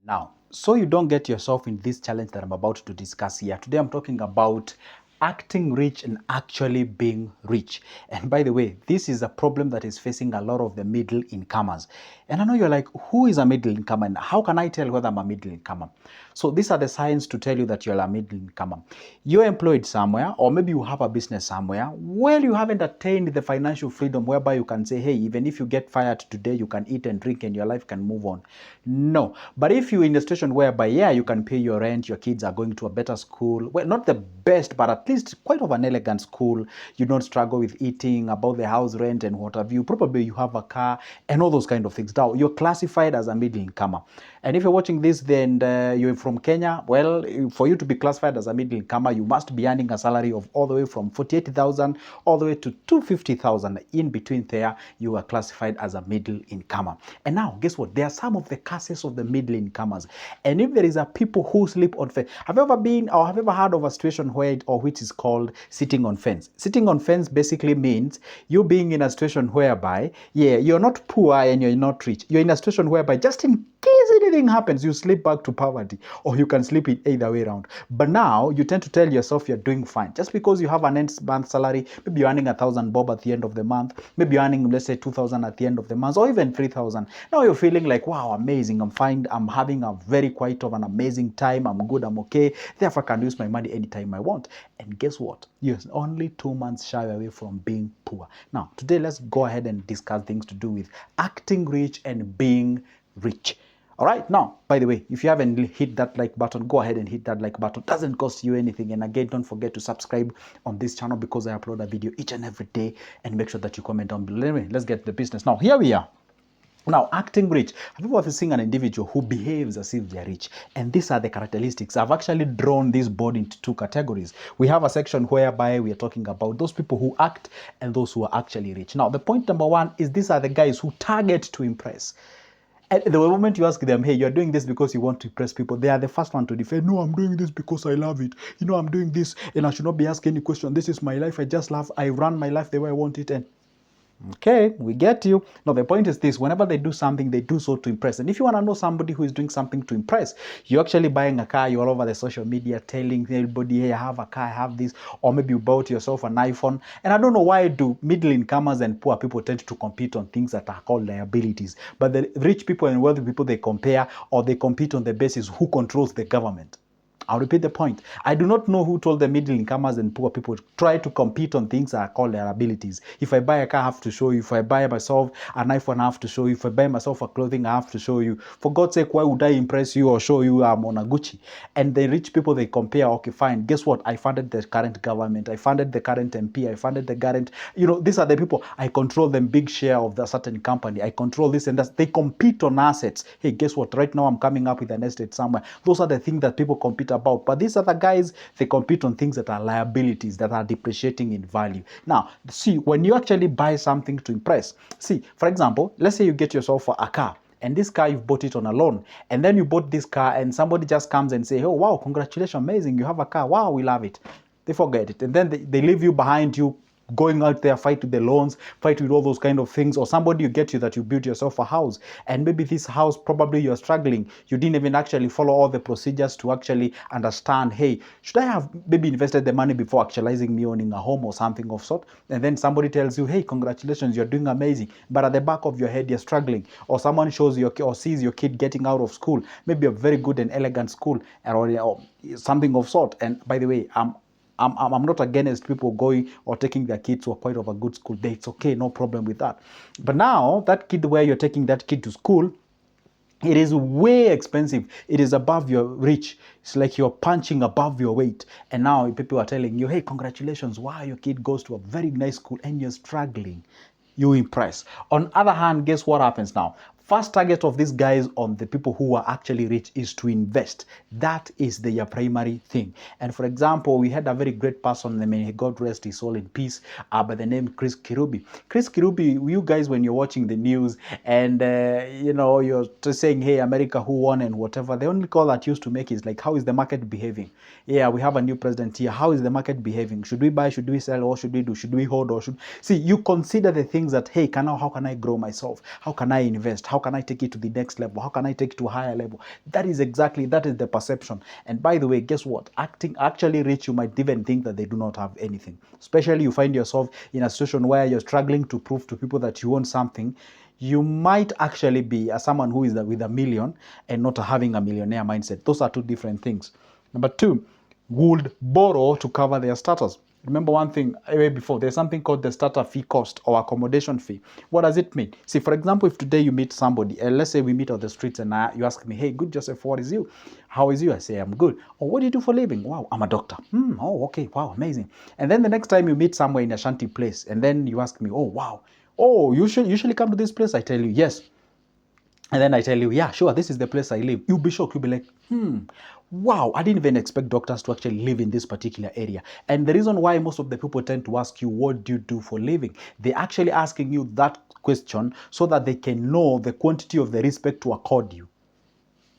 Now, so you don't get yourself in this challenge that I'm about to discuss here. Today I'm talking about acting rich and actually being rich. And by the way, this is a problem that is facing a lot of the middle incomers. And I know you're like, who is a middle incomer and how can I tell whether I'm a middle incomer? So these are the signs to tell you that you're a middle incomer. You're employed somewhere, or maybe you have a business somewhere. Well, you haven't attained the financial freedom whereby you can say, hey, even if you get fired today, you can eat and drink and your life can move on. No. But if you're in a situation whereby, yeah, you can pay your rent, your kids are going to a better school, well, not the best, but at least quite of an elegant school, you don't struggle with eating, about the house rent and what have you, probably you have a car and all those kind of things. Now, you're classified as a middle incomer. And if you're watching this, then you're from Kenya, well, for you to be classified as a middle incomer, you must be earning a salary of all the way from 48,000 all the way to 250,000. In between there, you are classified as a middle incomer. And now, guess what? There are some of the curses of the middle incomers. And if there is a people who sleep on fence, have you ever been or have you ever heard of a situation where or which is called sitting on fence? Sitting on fence basically means you being in a situation whereby, yeah, you're not poor and you're not rich. You're in a situation whereby just in case anything happens, you slip back to poverty, or you can slip it either way around. But now you tend to tell yourself you're doing fine. Just because you have an end month salary, maybe you're earning 1,000 bob at the end of the month, maybe you're earning, let's say, 2,000 at the end of the month, or even 3,000. Now you're feeling like, wow, amazing, I'm fine, I'm having a very quite of an amazing time, I'm good, I'm okay, therefore I can use my money anytime I want. And guess what? You're only 2 months shy away from being poor. Now, today let's go ahead and discuss things to do with acting rich and being rich. All right, now, by the way, if you haven't hit that like button, go ahead and hit that like button. It doesn't cost you anything. And again, don't forget to subscribe on this channel because I upload a video each and every day, and make sure that you comment down below. Anyway, let's get to the business. Now, here we are. Now, acting rich. Have you ever seen an individual who behaves as if they're rich? And these are the characteristics. I've actually drawn this board into two categories. We have a section whereby we are talking about those people who act and those who are actually rich. Now, the point number one is these are the guys who target to impress. And the moment you ask them, hey, you're doing this because you want to impress people, they are the first one to defend. No, I'm doing this because I love it. You know, I'm doing this and I should not be asked any question. This is my life. I just love. I run my life the way I want it. And okay, we get you. Now, the point is this. Whenever they do something, they do so to impress. And if you want to know somebody who is doing something to impress, you're actually buying a car, you're all over the social media telling everybody, hey, I have a car, I have this. Or maybe you bought yourself an iPhone. And I don't know why do middle incomers and poor people tend to compete on things that are called liabilities. But the rich people and wealthy people, they compare or they compete on the basis who controls the government. I'll repeat the point. I do not know who told the middle incomers and poor people to try to compete on things that are called their abilities. If I buy a car, I have to show you. If I buy myself an iPhone, I have to show you. If I buy myself a clothing, I have to show you. For God's sake, why would I impress you or show you I'm on a Gucci? And the rich people, they compare, okay, fine. Guess what? I funded the current government. I funded the current MP. I funded the current, these are the people. I control them big share of the certain company. I control this and that. They compete on assets. Hey, guess what? Right now, I'm coming up with an estate somewhere. Those are the things that people compete about. But these other guys, they compete on things that are liabilities, that are depreciating in value. Now, see, when you actually buy something to impress, see, for example, let's say you get yourself a car. And this car, you've bought it on a loan. And then you bought this car and somebody just comes and say, oh, wow, congratulations, amazing, you have a car. Wow, we love it. They forget it. And then they leave you behind, you going out there, fight with the loans, fight with all those kind of things. Or somebody you get you that you built yourself a house. And maybe this house, probably you're struggling. You didn't even actually follow all the procedures to actually understand, hey, should I have maybe invested the money before actualizing me owning a home or something of sort? And then somebody tells you, hey, congratulations, you're doing amazing. But at the back of your head, you're struggling. Or someone shows you or sees your kid getting out of school, maybe a very good and elegant school or something of sort. And by the way, I'm not against people going or taking their kids to a quite of a good school. It's okay, no problem with that. But now, that kid where you're taking that kid to school, it is way expensive. It is above your reach. It's like you're punching above your weight. And now people are telling you, hey, congratulations. Wow, your kid goes to a very nice school and you're struggling. You impress. On other hand, guess what happens now? First target of these guys on the people who are actually rich is to invest. That is their primary thing. And for example, we had a very great person, may God rest his soul in peace, by the name Chris Kirubi. Chris Kirubi, you guys, when you're watching the news and, you're just saying, hey, America, who won and whatever, the only call that used to make is like, how is the market behaving? Yeah, we have a new president here. How is the market behaving? Should we buy? Should we sell? What should we do? Should we hold? Or should... See, you consider the things that, hey, how can I grow myself? How can I invest? How can I take it to the next level? How can I take it to a higher level? That is the perception. And by the way, guess what? Acting actually rich, you might even think that they do not have anything. Especially you find yourself in a situation where you're struggling to prove to people that you own something. You might actually be someone who is with a million and not having a millionaire mindset. Those are two different things. Number two, would borrow to cover their status. Remember one thing way before, there's something called the starter fee cost or accommodation fee. What does it mean? See, for example, if today you meet somebody, and let's say we meet on the streets and you ask me, hey, good Joseph, what is you? How is you? I say, I'm good. Oh, what do you do for a living? Wow, I'm a doctor. Oh, okay, wow, amazing. And then the next time you meet somewhere in a shanty place, and then you ask me, oh, wow, oh, you usually come to this place? I tell you, yes. And then I tell you, yeah, sure, this is the place I live. You'll be shocked. You'll be like, wow, I didn't even expect doctors to actually live in this particular area. And the reason why most of the people tend to ask you, what do you do for a living? They're actually asking you that question so that they can know the quantity of the respect to accord you.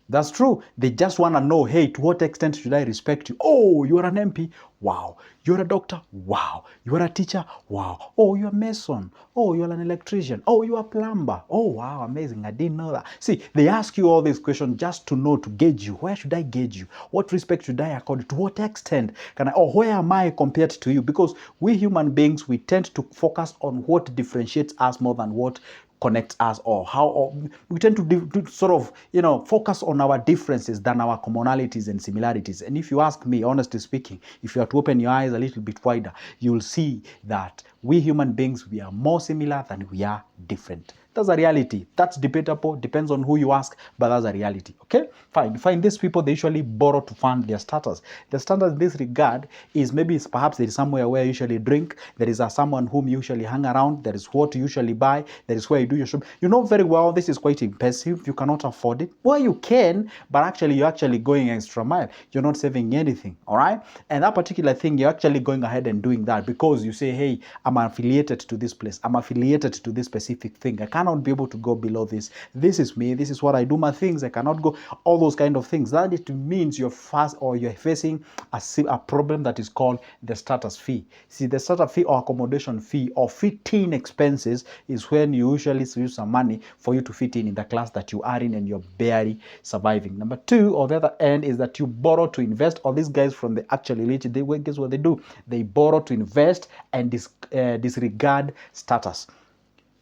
That's true. They just want to know, hey, to what extent should I respect you? Oh, you're an MP? Wow. You're a doctor? Wow. You're a teacher? Wow. Oh, you're a mason? Oh, you're an electrician? Oh, you're a plumber? Oh, wow, amazing. I didn't know that. See, they ask you all these questions just to know, to gauge you. Where should I gauge you? What respect should I accord? To what extent can I, or where am I compared to you? Because we human beings, we tend to focus on what differentiates us more than what connects us, or how, or we tend to sort of, focus on our differences than our commonalities and similarities. And if you ask me, honestly speaking, if you are to open your eyes a little bit wider, you'll see that we human beings, we are more similar than we are different. That's a reality. That's debatable, depends on who you ask, but that's a reality. Okay, fine. You find these people, they usually borrow to fund their status. The status in this regard is maybe perhaps there is somewhere where you usually drink, there is someone whom you usually hang around, there is what you usually buy, there is where you do your shop. You know very well this is quite impressive. You cannot afford it. Well, you can, but actually you're actually going extra mile. You're not saving anything, all right? And that particular thing, you're actually going ahead and doing that because you say, hey, I'm affiliated to this place. I'm affiliated to this specific thing. I cannot be able to go below this. This is me. This is what I do my things. I cannot go, all those kind of things. That it means you're facing a problem that is called the status fee. See, the starter fee or accommodation fee or fit-in expenses is when you usually use some money for you to fit in the class that you are in and you're barely surviving. Number two, on the other end, is that you borrow to invest. Or these guys from the actually rich, guess what they do? They borrow to invest and disregard status.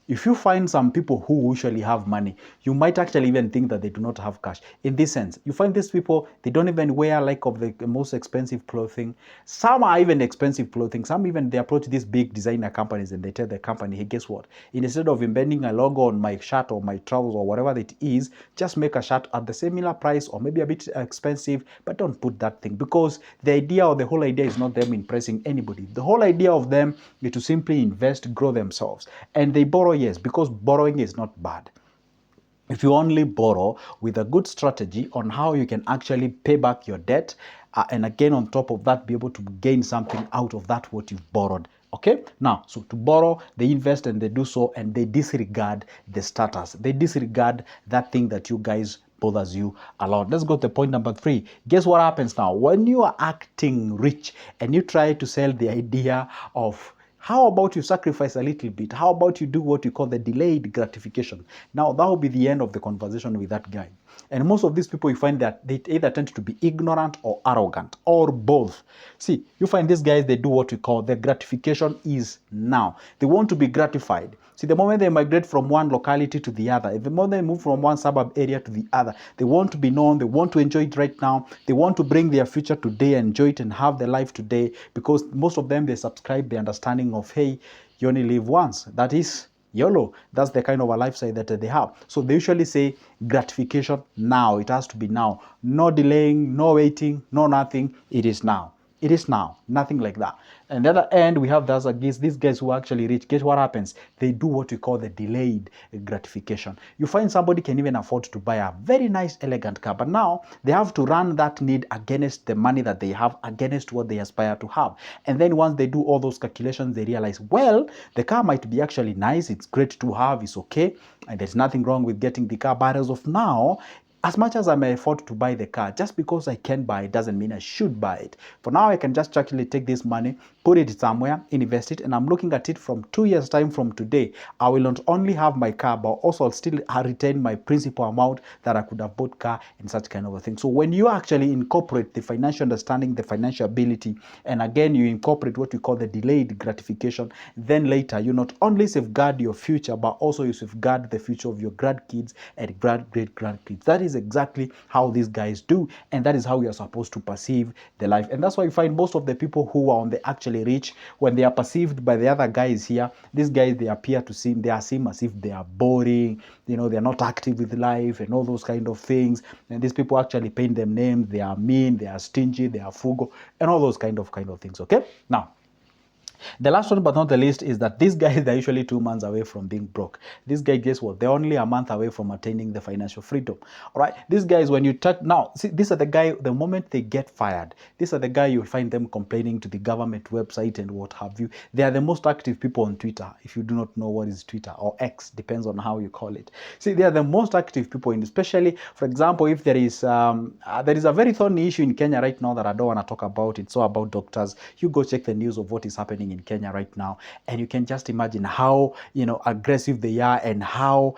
If you find some people who usually have money, you might actually even think that they do not have cash. In this sense, you find these people, they don't even wear like of the most expensive clothing. Some are even expensive clothing. Some even, they approach these big designer companies and they tell the company, hey, guess what? Instead of embedding a logo on my shirt or my trousers or whatever it is, just make a shirt at the similar price or maybe a bit expensive, but don't put that thing, because the idea or the whole idea is not them impressing anybody. The whole idea of them is to simply invest, grow themselves. And they borrow, yes, because borrowing is not bad. If you only borrow with a good strategy on how you can actually pay back your debt, and again on top of that, be able to gain something out of that what you've borrowed. Okay, now, so to borrow, they invest and they do so, and they disregard the status. They disregard that thing that you guys bothers you a lot. Let's go to point number 3. Guess what happens now? When you are acting rich and you try to sell the idea of, how about you sacrifice a little bit? How about you do what you call the delayed gratification? Now, that will be the end of the conversation with that guy. And most of these people, you find that they either tend to be ignorant or arrogant, or both. See, you find these guys, they do what we call the gratification is now. They want to be gratified. See, the moment they migrate from one locality to the other, the moment they move from one suburb area to the other, they want to be known, they want to enjoy it right now, they want to bring their future today, enjoy it and have their life today, because most of them, they subscribe the understanding of, hey, you only live once. That is YOLO. That's the kind of a lifestyle that they have. So they usually say gratification now. It has to be now. No delaying, no waiting, no nothing. It is now. It is now. Nothing like that. And the other end, we have these guys who are actually rich. Guess what happens? They do what we call the delayed gratification. You find somebody can even afford to buy a very nice, elegant car, but now they have to run that need against the money that they have, against what they aspire to have. And then once they do all those calculations, they realize, well, the car might be actually nice. It's great to have. It's okay. And there's nothing wrong with getting the car. But as of now, as much as I may afford to buy the car, just because I can buy it doesn't mean I should buy it. For now, I can just actually take this money, put it somewhere, invest it, and I'm looking at it from 2 years time from today. I will not only have my car, but also I'll still retain my principal amount that I could have bought car and such kind of a thing. So when you actually incorporate the financial understanding, the financial ability, and again you incorporate what we call the delayed gratification, then later you not only safeguard your future, but also you safeguard the future of your grandkids and great grandkids. That is exactly how these guys do, and that is how you are supposed to perceive the life. And that's why you find most of the people who are on the actually rich, when they are perceived by the other guys here, these guys, they appear to seem, they are seen as if they are boring, you know, they're not active with life and all those kind of things. And these people actually paint them names. They are mean, they are stingy, they are frugal, and all those kind of things. Okay, now the last one but not the least is that these guys, they're usually 2 months away from being broke. These guys, guess what? They're only a month away from attaining the financial freedom. All right. These guys, when you touch now, see, these are the guy, the moment they get fired, these are the guy you'll find them complaining to the government website and what have you. They are the most active people on Twitter. If you do not know what is Twitter or X, depends on how you call it. See, they are the most active people in, especially, for example, if there is a very thorny issue in Kenya right now that I don't want to talk about. It's all about doctors. You go check the news of what is happening in Kenya right now, and you can just imagine how, you know, aggressive they are, and how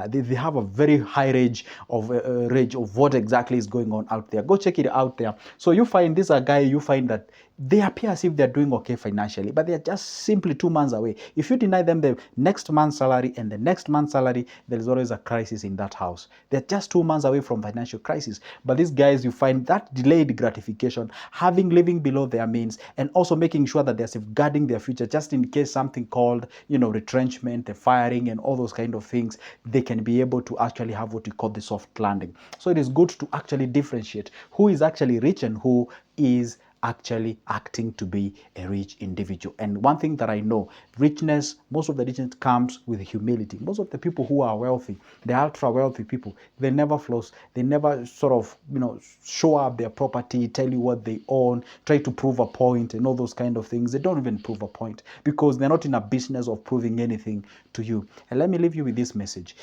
they have a very high rage of what exactly is going on out there. Go check it out there. So you find this a guy, you find that they appear as if they're doing okay financially, but they're just simply 2 months away. If you deny them the next month's salary and the next month's salary, there is always a crisis in that house. They're just 2 months away from financial crisis. But these guys, you find that delayed gratification, living below their means, and also making sure that they're safeguarding their future, just in case something called, you know, retrenchment, the firing, and all those kind of things, they can be able to actually have what we call the soft landing. So it is good to actually differentiate who is actually rich and who is actually acting to be a rich individual. And one thing that I know, richness, most of the richness comes with humility. Most of the people who are wealthy, the ultra wealthy people, they never floss, they never sort of, you know, show up their property, tell you what they own, try to prove a point and all those kind of things. They don't even prove a point because they're not in a business of proving anything to you. And let me leave you with this message.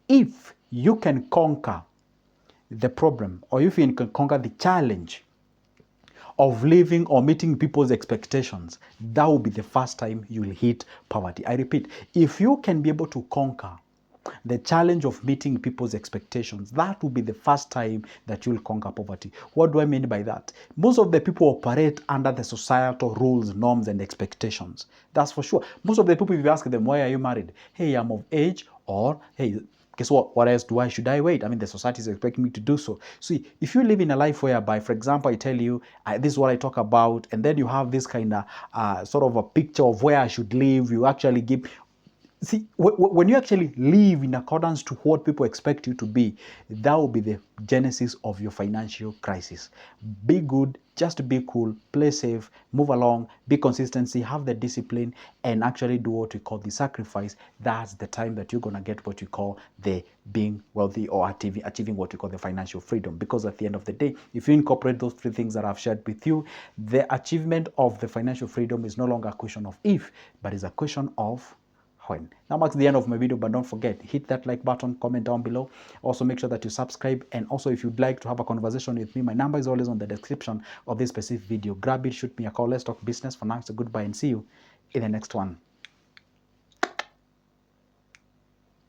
If you can conquer the problem, or if you can conquer the challenge of living or meeting people's expectations, that will be the first time you will hit poverty. I repeat, if you can be able to conquer the challenge of meeting people's expectations, that will be the first time that you will conquer poverty. What do I mean by that? Most of the people operate under the societal rules, norms, and expectations. That's for sure. Most of the people, if you ask them, why are you married? Hey, I'm of age, or hey, guess what? What else should I wait? I mean, the society is expecting me to do so. See, if you live in a life whereby, for example, I tell you, this is what I talk about, and then you have this kind of sort of a picture of where I should live, you actually give. See, when you actually live in accordance to what people expect you to be, that will be the genesis of your financial crisis. Be good, just be cool, play safe, move along, be consistency, have the discipline, and actually do what we call the sacrifice. That's the time that you're going to get what we call the being wealthy, or achieving what we call the financial freedom. Because at the end of the day, if you incorporate those 3 things that I've shared with you, the achievement of the financial freedom is no longer a question of if, but is a question of when. Now marks the end of my video, but don't forget, hit that like button, comment down below. Also make sure that you subscribe, and also if you'd like to have a conversation with me, my number is always on the description of this specific video. Grab it, shoot me a call, let's talk business. For now, it's a goodbye and see you in the next one.